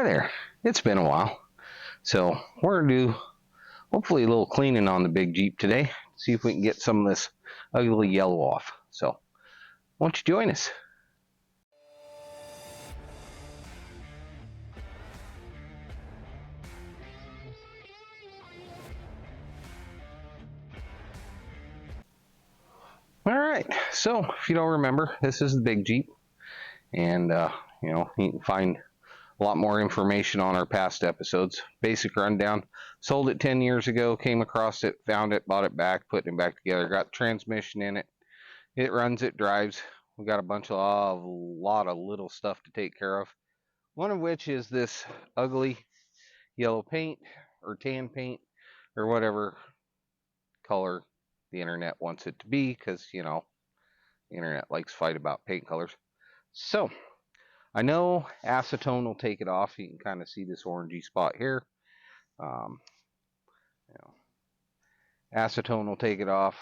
Hi there. It's been a while. So we're going to do hopefully a little cleaning on the big Jeep today. See if we can get some of this ugly yellow off. So why don't you join us? Alright, so if you don't remember, this is the big Jeep. And you can find a lot more information on our past episodes. Basic rundown. Sold it 10 years ago, came across it, found it, bought it back, put it back together, got transmission in it. It runs, it drives. We got a lot of little stuff to take care of. One of which is this ugly yellow paint or tan paint or whatever color the internet wants it to be, because the internet likes to fight about paint colors. So I know acetone will take it off. You can kind of see this orangey spot here. Acetone will take it off,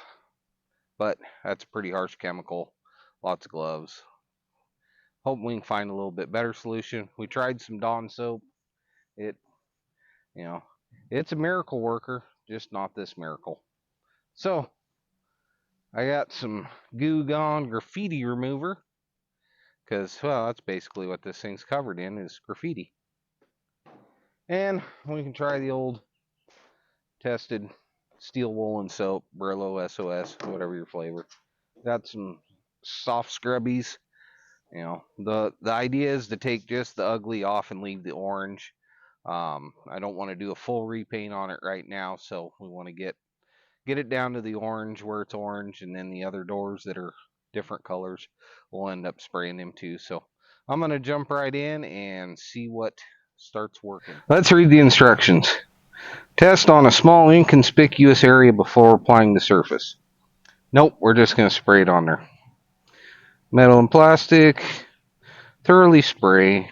but that's a pretty harsh chemical. Lots of gloves. Hope we can find a little bit better solution. We tried some Dawn soap. It's a miracle worker, just not this miracle. So I got some Goo Gone graffiti remover, because that's basically what this thing's covered in, is graffiti. And we can try the old tested steel woolen soap, Brillo, SOS, whatever your flavor. Got some soft scrubbies. The idea is to take just the ugly off and leave the orange. I don't want to do a full repaint on it right now, so we want to get it down to the orange where it's orange, and then the other doors that are different colors we'll end up spraying them too. So I'm going to jump right in and see what starts working. Let's read the instructions. Test on a small inconspicuous area before applying the surface. Nope, we're just going to spray it on there. Metal and plastic. Thoroughly spray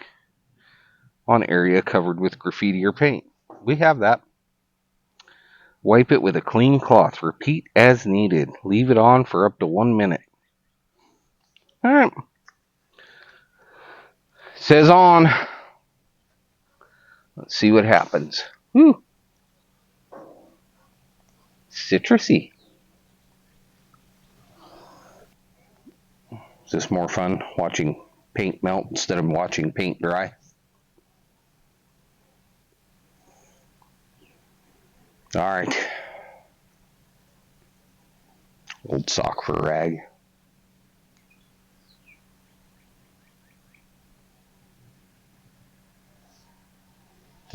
on area covered with graffiti or paint. We have that. Wipe it with a clean cloth. Repeat as needed. Leave it on for up to 1 minute. Alright. Says on. Let's see what happens. Woo. Citrusy. Is this more fun watching paint melt instead of watching paint dry? Alright. Old sock for a rag.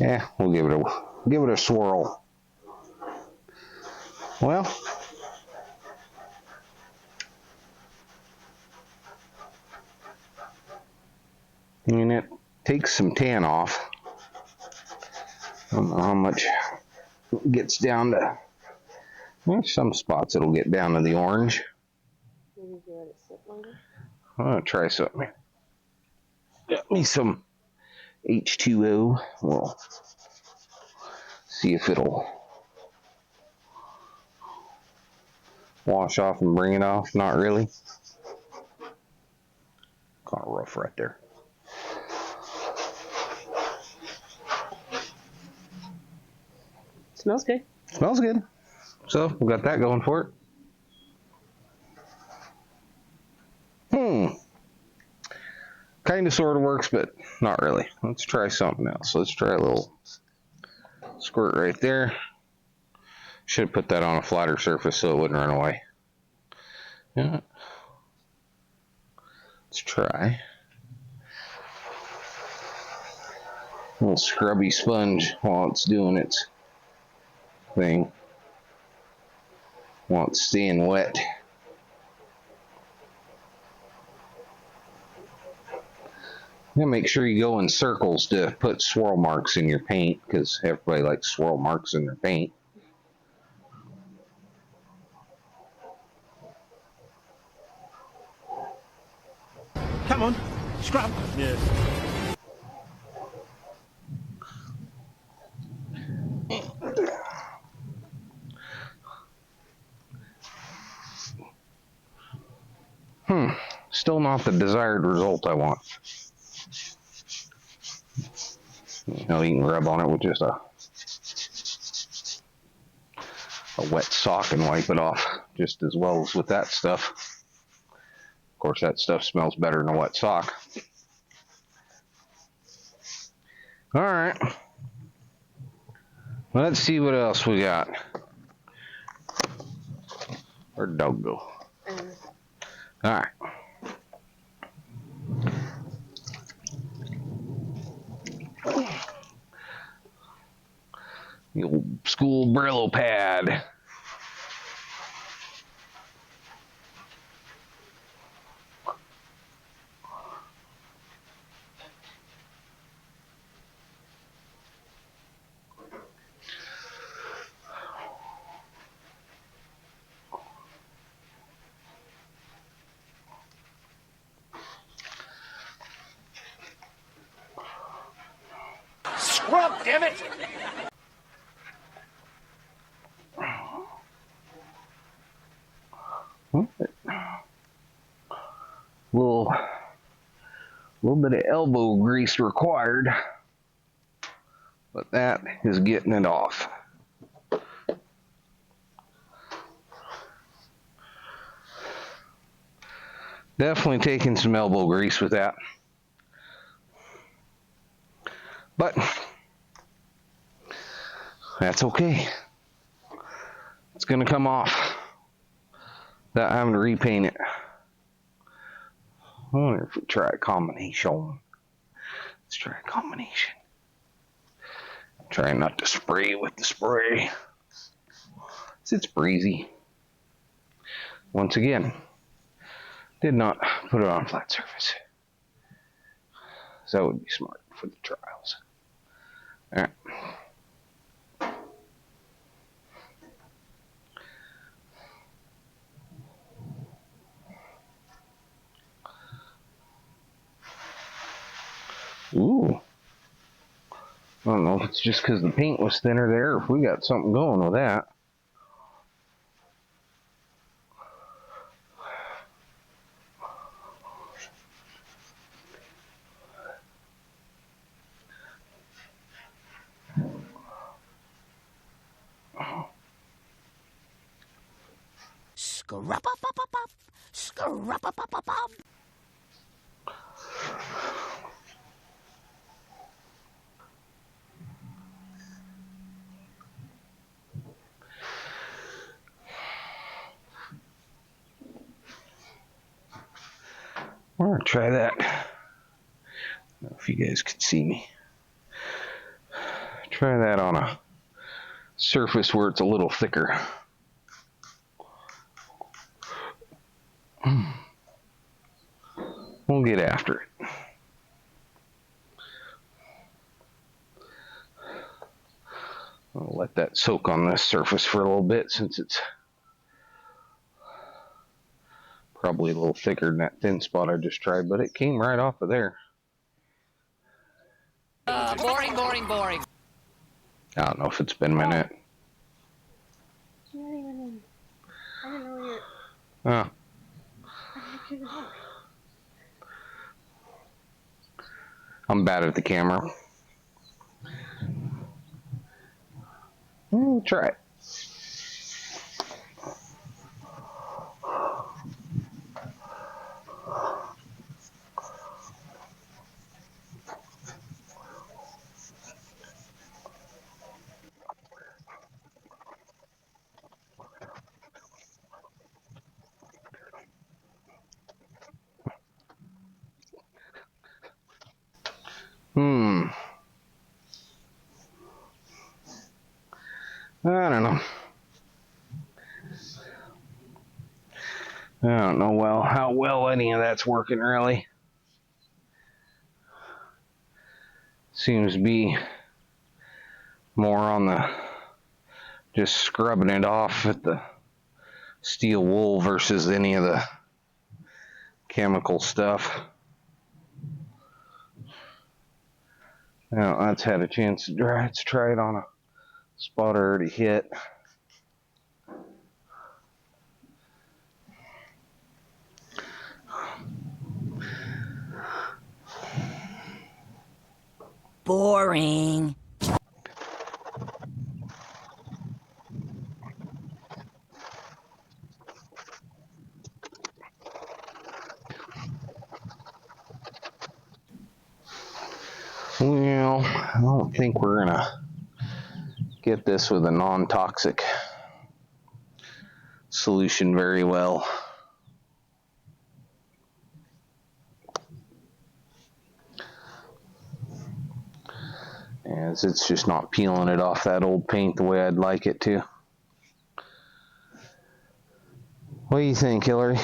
Yeah, we'll give it a swirl. Well, and it takes some tan off. I don't know how much it gets down to. There's some spots it'll get down to the orange. Maybe if you let it sit longer. I'm gonna try something. Got me some H2O. We'll see if it'll wash off and bring it off. Not really. Kind of rough right there. Smells good. Smells good. So we got that going for it. Kind of sort of works, but not really. Let's try something else. Let's try a little squirt right there. Should have put that on a flatter surface so it wouldn't run away. Yeah. Let's try a little scrubby sponge while it's doing its thing. While it's staying wet. Yeah, make sure you go in circles to put swirl marks in your paint, because everybody likes swirl marks in their paint. Come on, scrub. Yes. Still not the desired result I want. You know, you can rub on it with just a wet sock and wipe it off just as well as with that stuff. Of course, that stuff smells better than a wet sock. All right. Let's see what else we got. Where'd the dog go? All right. The old school Brillo pad. Scrub, damn it! Little bit of elbow grease required, but that is getting it off. Definitely taking some elbow grease with that, but that's okay. It's gonna come off without having to repaint it. I wonder if we try a combination. Let's try a combination. Try not to spray with the spray. It's breezy. Once again, did not put it on flat surface. So that would be smart for the trials. All right. Ooh. I don't know if it's just because the paint was thinner there, or if we got something going with that. Scrub-up-up-up-up. Scrub-up-up-up-up. We're gonna try that. I don't know if you guys could see me. Try that on a surface where it's a little thicker. We'll get after it. I'll let that soak on this surface for a little bit since it's probably a little thicker than that thin spot I just tried, but it came right off of there. Boring. I don't know if it's been a minute. It's not even in. I didn't know you're. Oh. I'm bad at the camera. We'll try it. I don't know. I don't know how well any of that's working really. Seems to be more on the just scrubbing it off at the steel wool versus any of the chemical stuff. Now that's had a chance to dry. Let's try it on a spot I already hit. Boring. Well, I don't think we're gonna get this with a non-toxic solution very well. As it's just not peeling it off that old paint the way I'd like it to. What do you think, Hillary?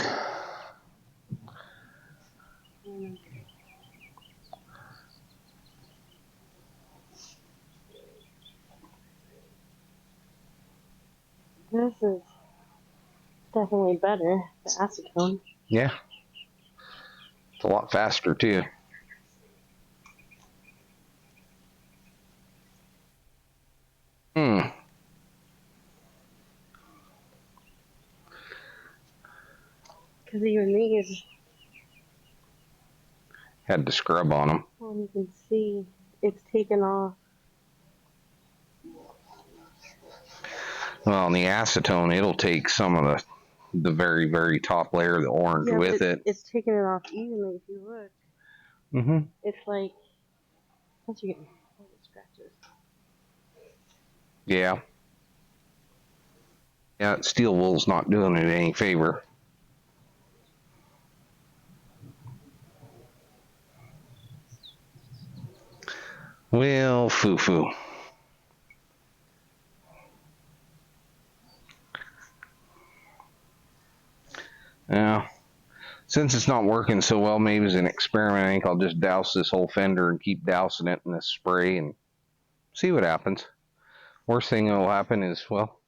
This is definitely better, the acetone. Yeah. It's a lot faster too. Because even these, had to scrub on them. well, you can see it's taken off. Well, in the acetone, it'll take some of the very, very top layer of the orange with it. It's taking it off evenly if you look. Mm-hmm. It's like, once you get scratches. Yeah. Yeah, steel wool's not doing it any favor. Well, foo-foo. Now, since it's not working so well, maybe as an experiment, I think I'll just douse this whole fender and keep dousing it in this spray and see what happens. Worst thing that'll happen is, well,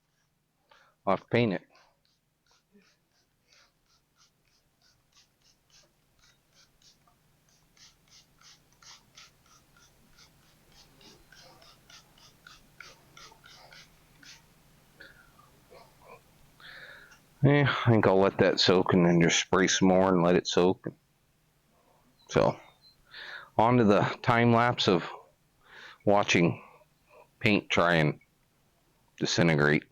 I'll have to paint it. Yeah, I think I'll let that soak and then just spray some more and let it soak. So, on to the time lapse of watching paint try and disintegrate.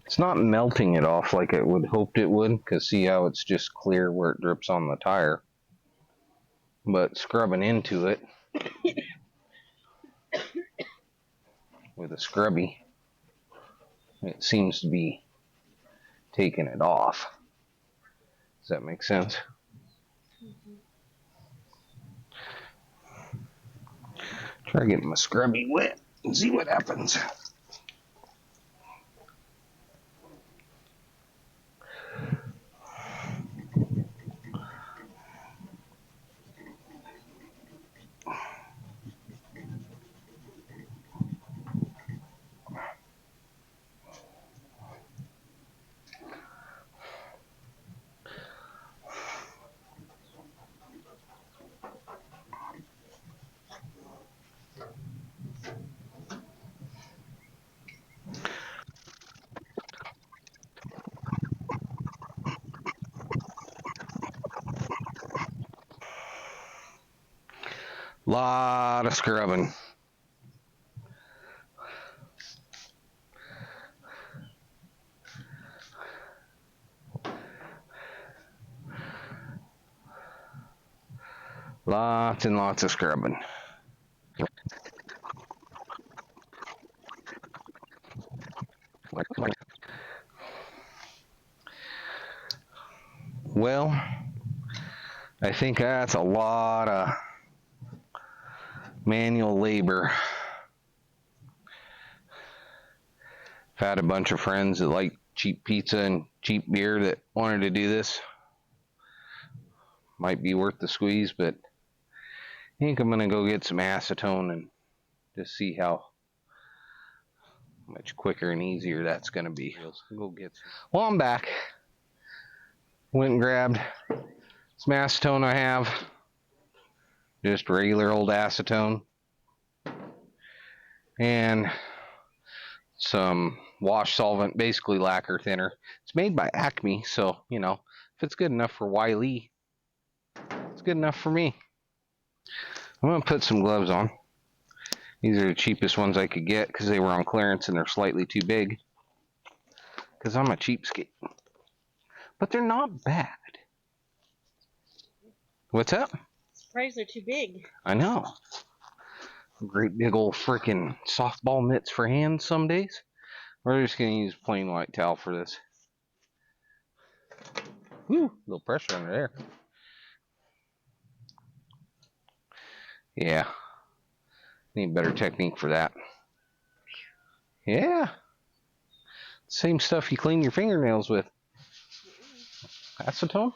It's not melting it off like I would hoped it would, because see how it's just clear where it drips on the tire. But scrubbing into it with a scrubby, it seems to be taking it off. Does that make sense? Try getting my scrubby wet and see what happens. Lot of scrubbing. Lots and lots of scrubbing. Well, I think that's a lot of manual labor. I've had a bunch of friends that like cheap pizza and cheap beer that wanted to do this. Might be worth the squeeze, but I think I'm going to go get some acetone and just see how much quicker and easier that's going to be. Go get some. Well, I'm back. Went and grabbed some acetone I have. Just regular old acetone. and some wash solvent, basically lacquer thinner. It's made by Acme, so if it's good enough for Wiley, it's good enough for me. I'm gonna put some gloves on. These are the cheapest ones I could get because they were on clearance and they're slightly too big. Because I'm a cheapskate. But they're not bad. What's up? Surprised they're too big. I know. Great big old freaking softball mitts for hands some days. We're just gonna use plain white towel for this. Whew, a little pressure under there. Yeah. Need better technique for that. Yeah. Same stuff you clean your fingernails with. Acetone?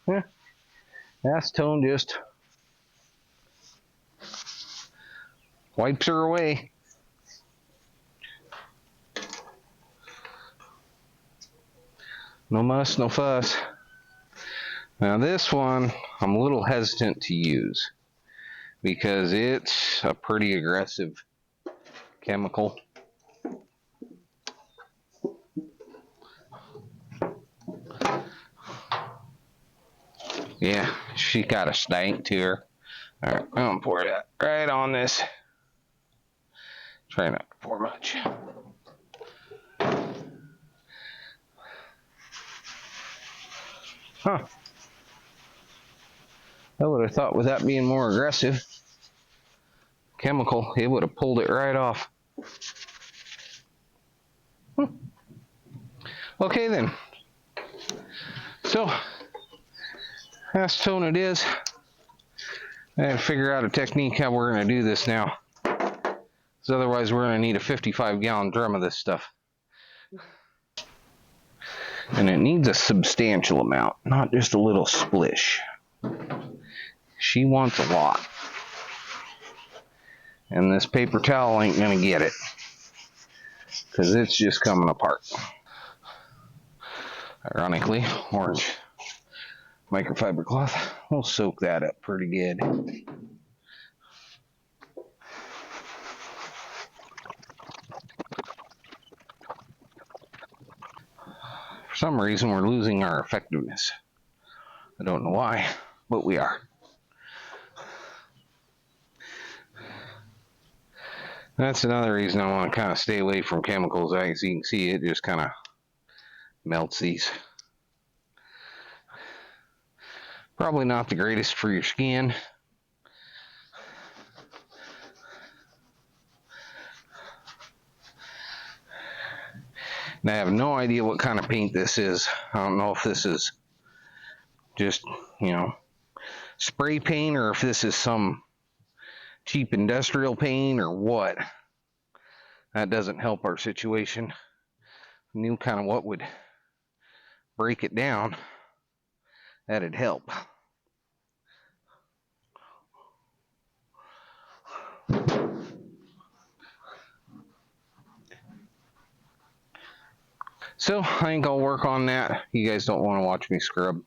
Yeah. Acetone just wipes her away. No muss, no fuss. Now this one, I'm a little hesitant to use because it's a pretty aggressive chemical. Yeah, she got a stank to her. All right, I'm gonna pour that right on this. Try not to pour much. Huh. I would have thought with that being more aggressive chemical, it would have pulled it right off. Okay then. So, acetone it is. I had to figure out a technique how we're going to do this now. Because otherwise we're going to need a 55-gallon drum of this stuff. And it needs a substantial amount, not just a little splish. She wants a lot. And this paper towel ain't going to get it. Because it's just coming apart. Ironically, orange microfiber cloth will soak that up pretty good. For some reason, we're losing our effectiveness. I don't know why, but we are. That's another reason I want to kind of stay away from chemicals. As you can see, it just kind of melts these. Probably not the greatest for your skin. And I have no idea what kind of paint this is. I don't know if this is just, spray paint or if this is some cheap industrial paint or what. That doesn't help our situation. I knew kind of what would break it down. That'd help. So I think I'll work on that. You guys don't want to watch me scrub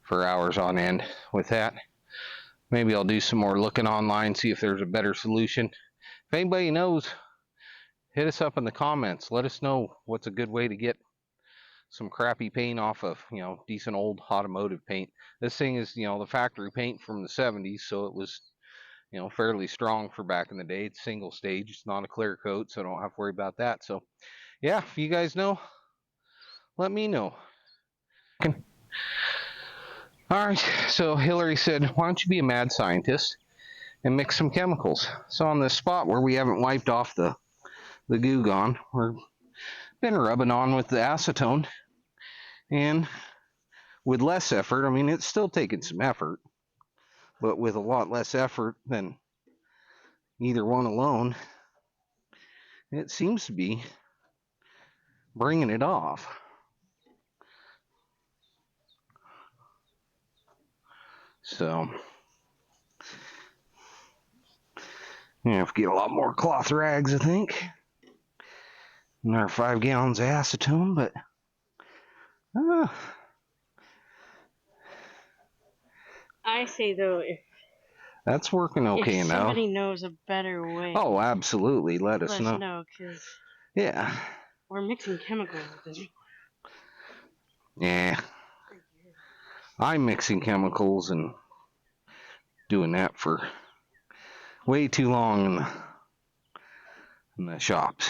for hours on end with that. Maybe I'll do some more looking online, see if there's a better solution. If anybody knows, hit us up in the comments. Let us know what's a good way to get some crappy paint off of, decent old automotive paint. This thing is, the factory paint from the 70s, so it was, fairly strong for back in the day. It's single stage. It's not a clear coat, so I don't have to worry about that. So, yeah, if you guys know, let me know. All right, so Hillary said, why don't you be a mad scientist and mix some chemicals? So on this spot where we haven't wiped off the goo gone, we've been rubbing on with the acetone, and with less effort. I mean, it's still taking some effort, but with a lot less effort than either one alone, it seems to be bringing it off. So, you have to get a lot more cloth rags, I think, and our 5 gallons of acetone, but I say though, That's working okay if now. somebody knows a better way, Oh, absolutely. Let us know. Because Yeah. we're mixing chemicals with it. Yeah. I'm mixing chemicals and doing that for way too long in the shops.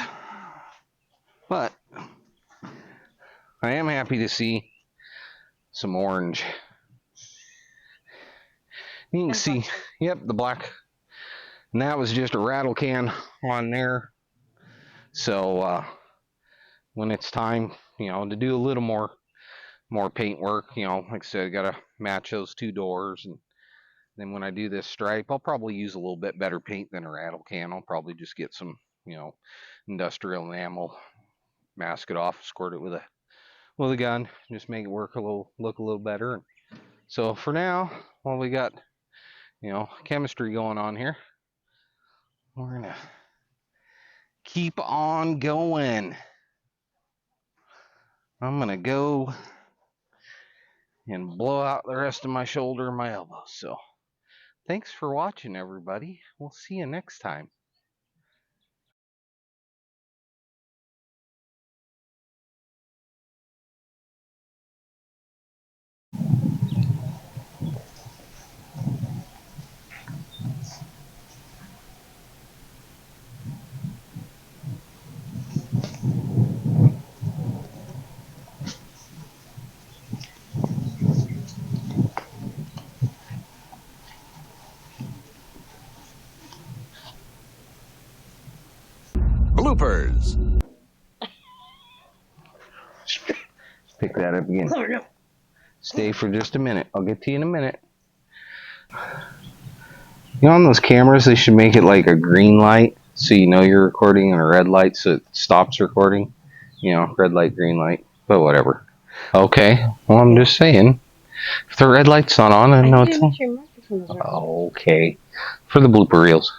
But I am happy to see some orange. You can see, yep, the black. And that was just a rattle can on there. So when it's time, to do a little more paint work, like I said, I gotta match those two doors, and then when I do this stripe, I'll probably use a little bit better paint than a rattle can. I'll probably just get some, industrial enamel, mask it off, squirt it with a gun, just make it look a little better. So for now, while we got chemistry going on here, we're gonna keep on going. I'm gonna go and blow out the rest of my shoulder and my elbow. So thanks for watching, everybody. We'll see you next time. Bloopers. Pick that up again. Oh, no. Stay for just a minute. I'll get to you in a minute. On those cameras, they should make it like a green light so you know you're recording, and a red light so it stops recording. Red light, green light, but whatever. Okay, well, I'm just saying, if the red light's not on, I know it's on. Your microphone is right. Okay, for the blooper reels.